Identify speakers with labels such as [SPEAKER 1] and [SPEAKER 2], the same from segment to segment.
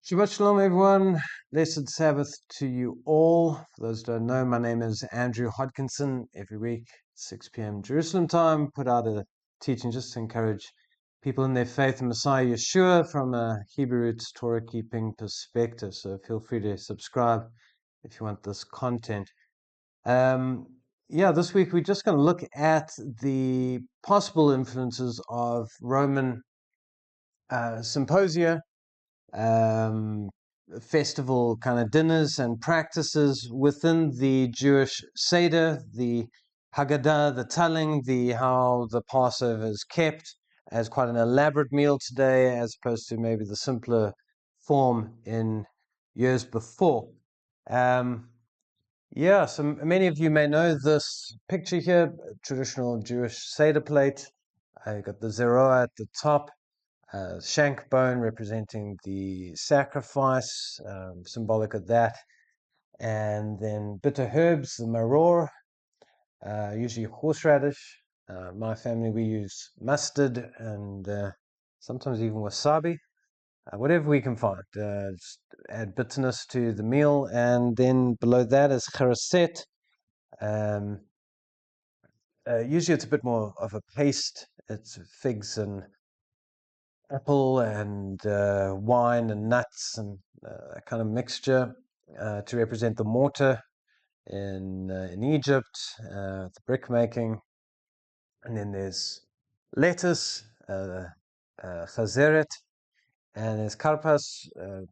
[SPEAKER 1] Shabbat Shalom, everyone. Blessed Sabbath to you all. For those who don't know, my name is Andrew Hodkinson. Every week, 6 p.m. Jerusalem time, put out a teaching just to encourage people in their faith in Messiah Yeshua from a Hebrew roots Torah keeping perspective. So feel free to subscribe if you want this content. This week we're just going to look at the possible influences of Roman symposia, festival kind of dinners and practices within the Jewish Seder, the Haggadah, the telling, how the Passover is kept as quite an elaborate meal today, as opposed to maybe the simpler form in years before. So many of you may know this picture here, traditional Jewish Seder plate. You've got the zerah at the top. Shank bone representing the sacrifice, symbolic of that, and then bitter herbs, the maror, usually horseradish. My family, we use mustard and sometimes even wasabi, whatever we can find. Just add bitterness to the meal, and then below that is charaset. Usually it's a bit more of a paste. It's figs and apple and wine and nuts and a kind of mixture to represent the mortar in Egypt, the brick making. And then there's lettuce, chazeret, and there's karpas,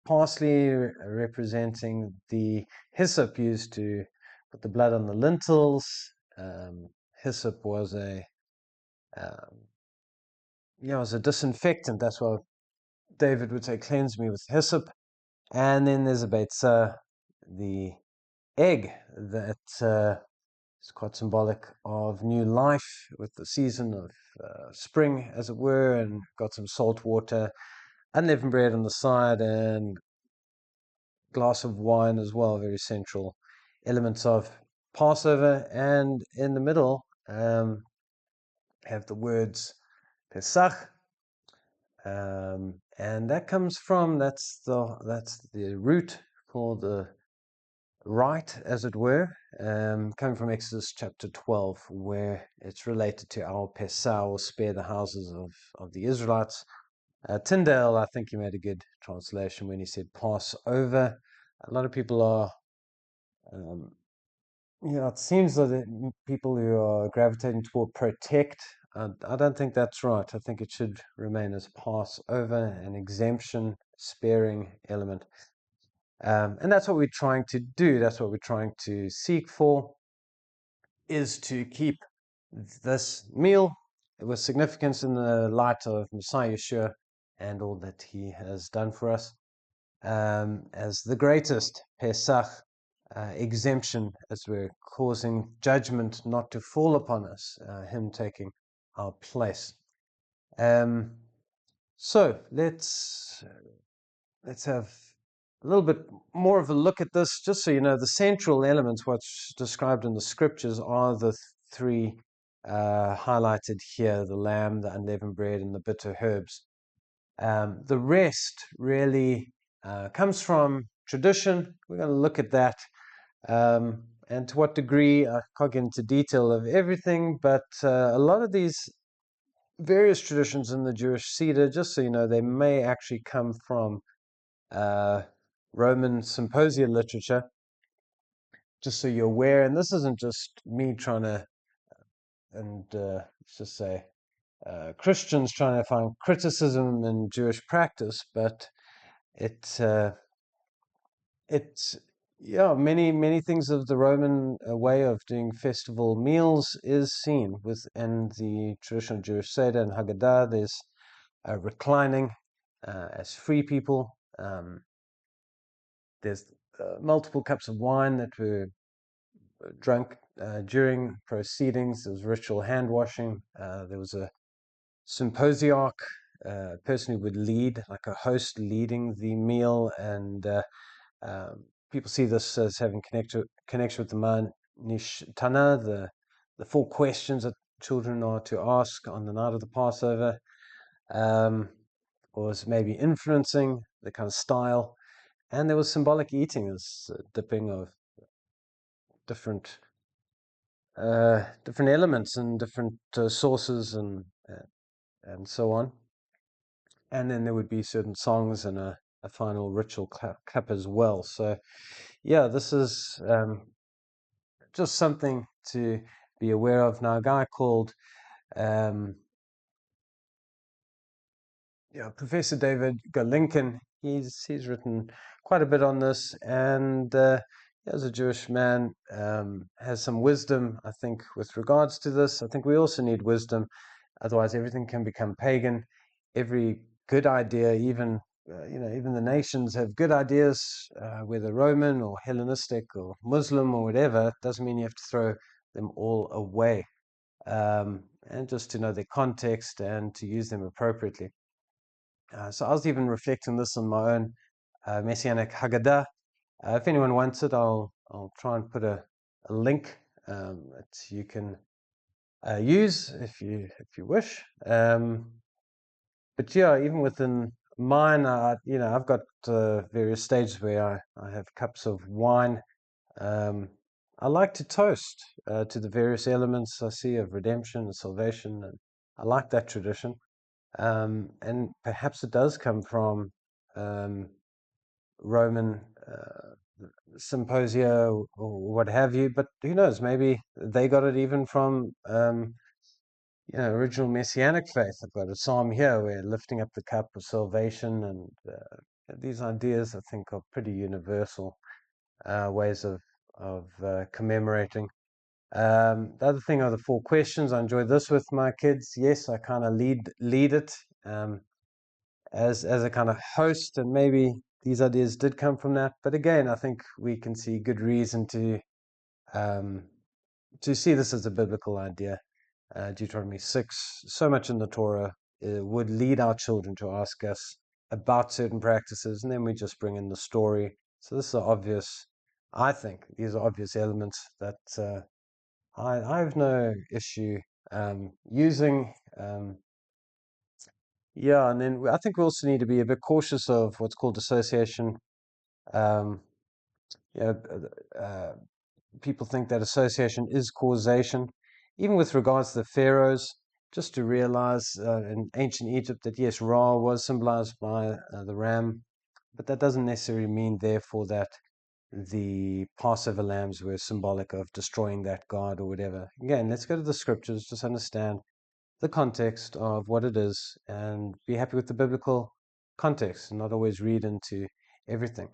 [SPEAKER 1] parsley, representing the hyssop used to put the blood on the lintels. Hyssop was a was a disinfectant. That's why David would say, "Cleanse me with hyssop." And then there's a beitzah, the egg that is quite symbolic of new life with the season of spring, as it were, and got some salt water, unleavened bread on the side, and glass of wine as well, very central elements of Passover. And in the middle have the words Pesach. And that comes from, that's the root for the rite, as it were, coming from Exodus chapter 12, where it's related to our Pesach, or spare the houses of the Israelites. Tyndale, I think he made a good translation when he said Passover. A lot of people are, it seems that people who are gravitating toward protect. I don't think that's right. I think it should remain as Passover, an exemption, sparing element. And that's what we're trying to do. That's what we're trying to seek for, is to keep this meal with significance in the light of Messiah Yeshua and all that he has done for us, as the greatest Pesach exemption, as we're causing judgment not to fall upon us, him taking our place. So let's have a little bit more of a look at this, just so you know. The central elements, what's described in the scriptures, are the three highlighted here: the lamb, the unleavened bread, and the bitter herbs. The rest really comes from tradition. We're going to look at that. And to what degree, I can't get into detail of everything, but a lot of these various traditions in the Jewish Seder, just so you know, they may actually come from Roman Symposia literature, just so you're aware. And this isn't just me trying to, let's just say, Christians trying to find criticism in Jewish practice, but it's many things of the Roman way of doing festival meals is seen within the traditional Jewish Seder and Haggadah. There's reclining as free people. There's multiple cups of wine that were drunk during proceedings. There was ritual hand washing. There was a symposiarch, a person who would lead, like a host leading the meal, and people see this as having connection with the Manish Tana, the 4 questions that children are to ask on the night of the Passover, or is maybe influencing the kind of style. And there was symbolic eating, as dipping of different different elements and different sources and so on. And then there would be certain songs and a final ritual cup as well. So, yeah, this is just something to be aware of. Now, a guy called um, Professor David Golinkin, he's written quite a bit on this, and as a Jewish man, has some wisdom, I think, with regards to this. I think we also need wisdom, otherwise everything can become pagan. Every good idea, even even the nations have good ideas, whether Roman or Hellenistic or Muslim or whatever. It doesn't mean you have to throw them all away, and just to know their context and to use them appropriately. So I was even reflecting this on my own Messianic Haggadah. If anyone wants it, I'll try and put a link that you can use if you wish. But yeah, even within mine, I've got various stages where I have cups of wine. Um, I like to toast to the various elements I see of redemption and salvation, and I like that tradition. And perhaps it does come from Roman symposia or what have you, but who knows? Maybe they got it even from original messianic faith. I've got a psalm here where lifting up the cup of salvation, and these ideas I think are pretty universal ways of commemorating. The other thing are the 4 questions. I enjoy this with my kids. Yes, I kind of lead it. As a kind of host, and maybe these ideas did come from that. But again, I think we can see good reason um, to see this as a biblical idea. Deuteronomy 6, so much in the Torah would lead our children to ask us about certain practices, and then we just bring in the story. So this is obvious. I think these are obvious elements that I have no issue using. Yeah, and then I think we also need to be a bit cautious of what's called association. Um, you know, People think that association is causation, even with regards to the pharaohs. Just to realize in ancient Egypt that yes, Ra was symbolized by the ram, but that doesn't necessarily mean, therefore, that the Passover lambs were symbolic of destroying that god or whatever. Again, let's go to the scriptures, just understand the context of what it is, and be happy with the biblical context, and not always read into everything.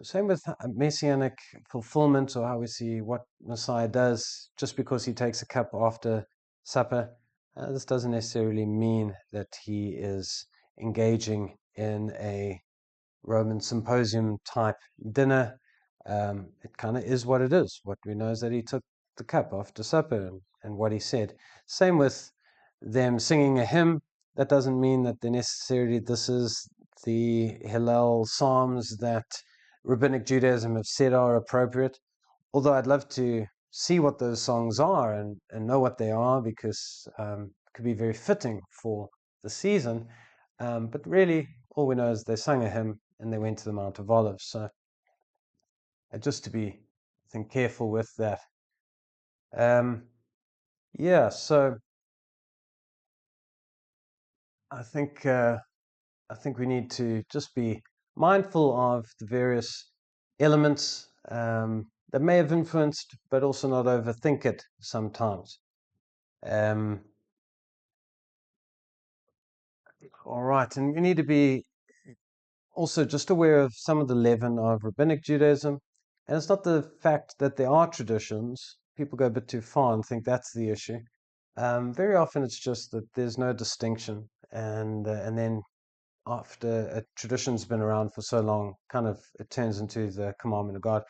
[SPEAKER 1] Same with messianic fulfillment, or how we see what Messiah does just because he takes a cup after supper. This doesn't necessarily mean that he is engaging in a Roman symposium type dinner. It kind of is what it is. What we know is that he took the cup after supper, and what he said. Same with them singing a hymn. That doesn't mean that necessarily this is the Hillel Psalms that Rabbinic Judaism have said are appropriate. Although I'd love to see what those songs are and know what they are, because it could be very fitting for the season. But really, all we know is they sang a hymn and they went to the Mount of Olives. So just to be, I think, careful with that. Yeah, so I think we need to just be mindful of the various elements that may have influenced, but also not overthink it sometimes. All right, and we need to be also just aware of some of the leaven of Rabbinic Judaism. And it's not the fact that there are traditions. People go a bit too far and think that's the issue. Very often it's just that there's no distinction. And then after a tradition's been around for so long, kind of it turns into the commandment of God.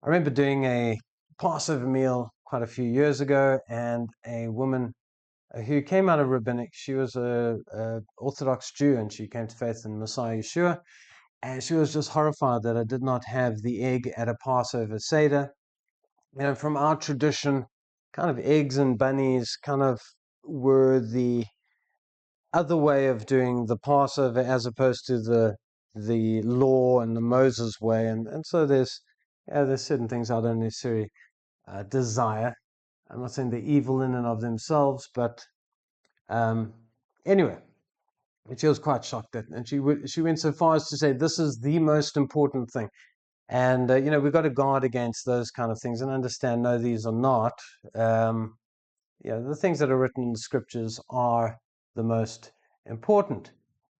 [SPEAKER 1] I remember doing a Passover meal quite a few years ago, and a woman who came out of rabbinic, she was a Orthodox Jew, and she came to faith in Messiah Yeshua, and she was just horrified that I did not have the egg at a Passover Seder. From our tradition, kind of eggs and bunnies kind of were the other way of doing the Passover, as opposed to the the law and the Moses way, and so there's certain things I don't necessarily desire. I'm not saying they're evil in and of themselves, but anyway, she was quite shocked at, and she went so far as to say this is the most important thing. And we've got to guard against those kind of things and understand, no, these are not. The things that are written in the scriptures are the most important.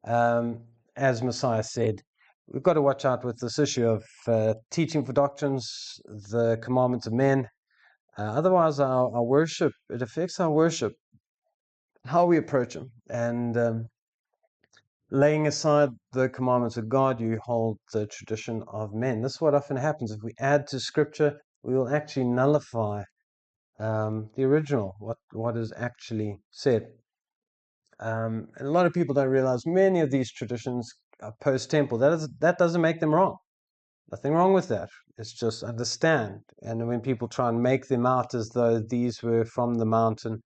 [SPEAKER 1] As Messiah said, we've got to watch out with this issue of teaching for doctrines, the commandments of men. Otherwise, our worship, it affects our worship, how we approach them. And laying aside the commandments of God, you hold the tradition of men. This is what often happens. If we add to scripture, we will actually nullify the original, what is actually said. And a lot of people don't realize many of these traditions are post-temple. That doesn't make them wrong. Nothing wrong with that. It's just understand. And when people try and make them out as though these were from the mountain,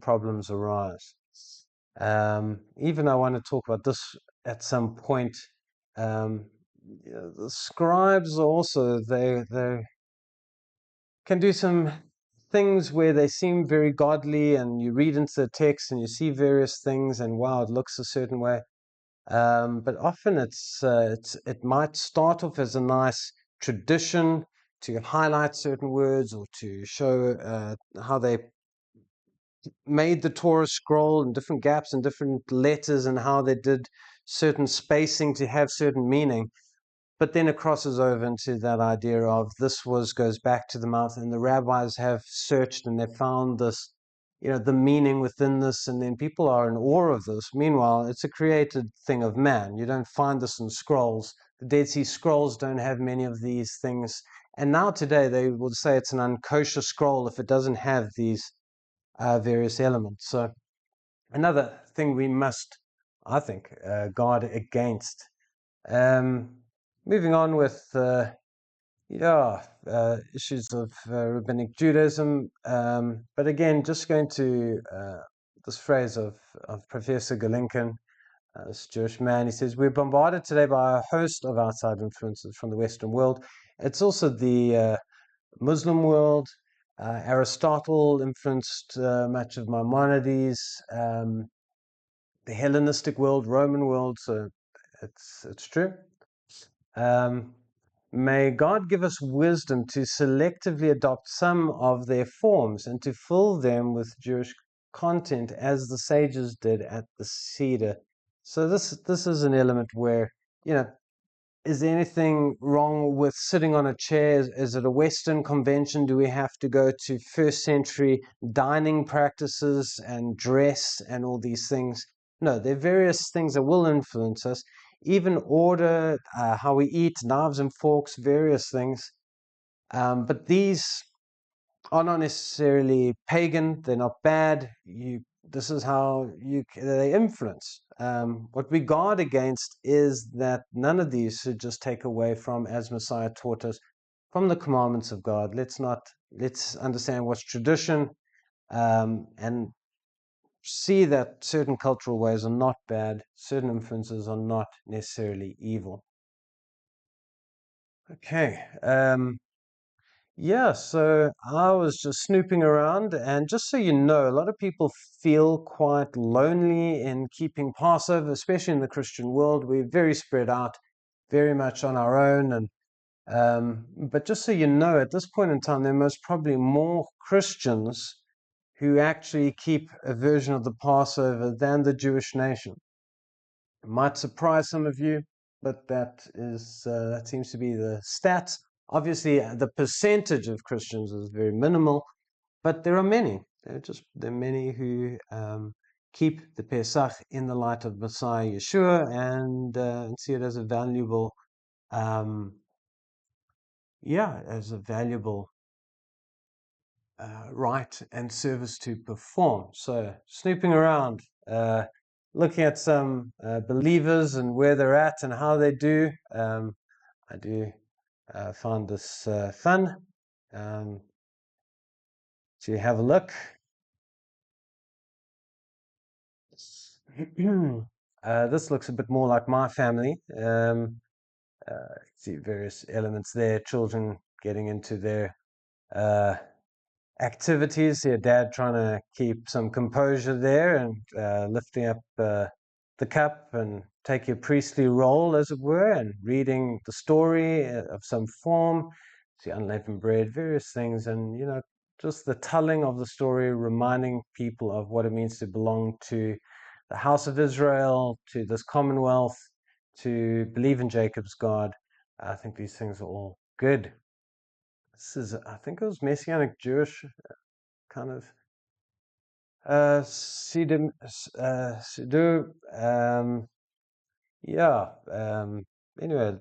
[SPEAKER 1] problems arise. Even I want to talk about this at some point. The scribes also, they can do some things where they seem very godly, and you read into the text and you see various things, and wow, it looks a certain way. But often it might start off as a nice tradition to highlight certain words or to show how they made the Torah scroll and different gaps and different letters and how they did certain spacing to have certain meaning. But then it crosses over into that idea of goes back to the mouth, and the rabbis have searched and they've found this, the meaning within this, and then people are in awe of this. Meanwhile, it's a created thing of man. You don't find this in scrolls. The Dead Sea Scrolls don't have many of these things. And now today they would say it's an unkosher scroll if it doesn't have these various elements. So another thing we must, I think, guard against. Moving on with issues of rabbinic Judaism, but again, just going to this phrase of Professor Galinkin, this Jewish man. He says, we're bombarded today by a host of outside influences from the Western world. It's also the Muslim world. Aristotle influenced much of Maimonides, the Hellenistic world, Roman world, so it's true. May God give us wisdom to selectively adopt some of their forms and to fill them with Jewish content as the sages did at the Seder. So this is an element where, is there anything wrong with sitting on a chair? Is it a Western convention? Do we have to go to first century dining practices and dress and all these things? No, there are various things that will influence us. Even order, how we eat, knives and forks, various things. But these are not necessarily pagan. They're not bad. This is how they influence. What we guard against is that none of these should just take away from, as Messiah taught us, from the commandments of God. Let's understand what's tradition, and see that certain cultural ways are not bad, certain influences are not necessarily evil. Okay. So I was just snooping around, and just so you know, a lot of people feel quite lonely in keeping Passover, especially in the Christian world. We're very spread out, very much on our own, and but just so you know, at this point in time, there are most probably more Christians who actually keep a version of the Passover than the Jewish nation. It might surprise some of you, but that seems to be the stats. Obviously, the percentage of Christians is very minimal, but there are many. There are many who keep the Pesach in the light of Messiah Yeshua and see it as a valuable, right and service to perform. So snooping around, looking at some believers and where they're at and how they do. I do find this fun to have a look. This looks a bit more like my family. See various elements there, children getting into their activities here, dad trying to keep some composure there and lifting up the cup and take your priestly role, as it were, and reading the story of some form. See unleavened bread, various things, and just the telling of the story, reminding people of what it means to belong to the house of Israel, to this commonwealth, to believe in Jacob's God. I think these things are all good. This is, I think it was Messianic Jewish kind of Siddur. Yeah. Anyway,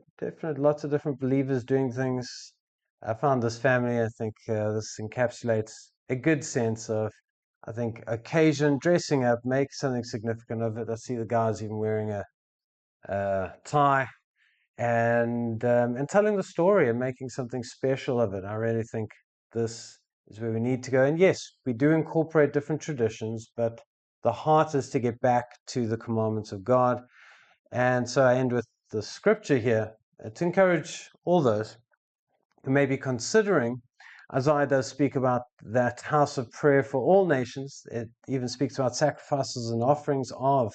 [SPEAKER 1] lots of different believers doing things. I found this family, I think this encapsulates a good sense of, I think, occasion, dressing up, make something significant of it. I see the guys even wearing a tie and telling the story and making something special of it. I really think this is where we need to go. And yes, we do incorporate different traditions, but the heart is to get back to the commandments of God. And so I end with the scripture here to encourage all those who may be considering. Isaiah does speak about that house of prayer for all nations. It even speaks about sacrifices and offerings of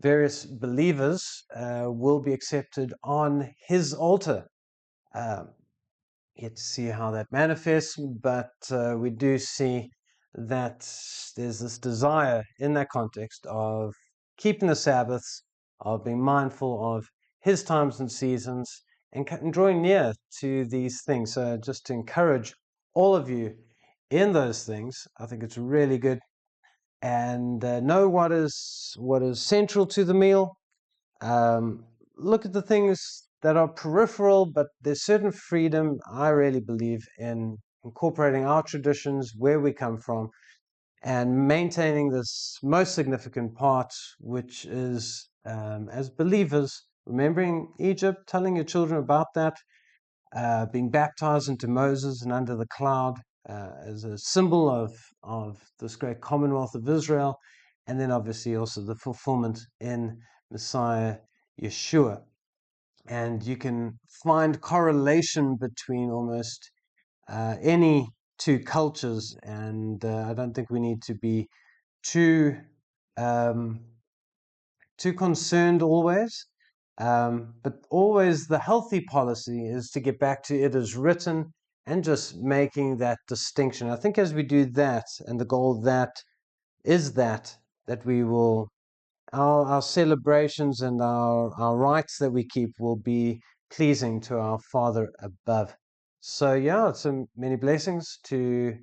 [SPEAKER 1] various believers will be accepted on his altar. Yet to see how that manifests, but we do see that there's this desire in that context of keeping the Sabbaths, of being mindful of his times and seasons, and drawing near to these things. So just to encourage all of you in those things, I think it's really good. And know what is central to the meal. Look at the things that are peripheral, but there's certain freedom, I really believe, in incorporating our traditions, where we come from, and maintaining this most significant part, which is, as believers, remembering Egypt, telling your children about that, being baptized into Moses and under the cloud as a symbol of this great commonwealth of Israel, and then obviously also the fulfillment in Messiah Yeshua. And you can find correlation between almost any two cultures, and I don't think we need to be too um, too concerned always. But always the healthy policy is to get back to it is written and just making that distinction. I think as we do that, and the goal that is that we will, our celebrations and our rites that we keep will be pleasing to our Father above. So yeah, it's many blessings to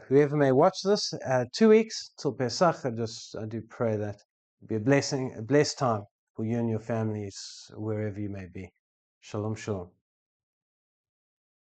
[SPEAKER 1] whoever may watch this. 2 weeks till Pesach. I do pray that it'll be a blessing, a blessed time for you and your families, wherever you may be. Shalom, shalom.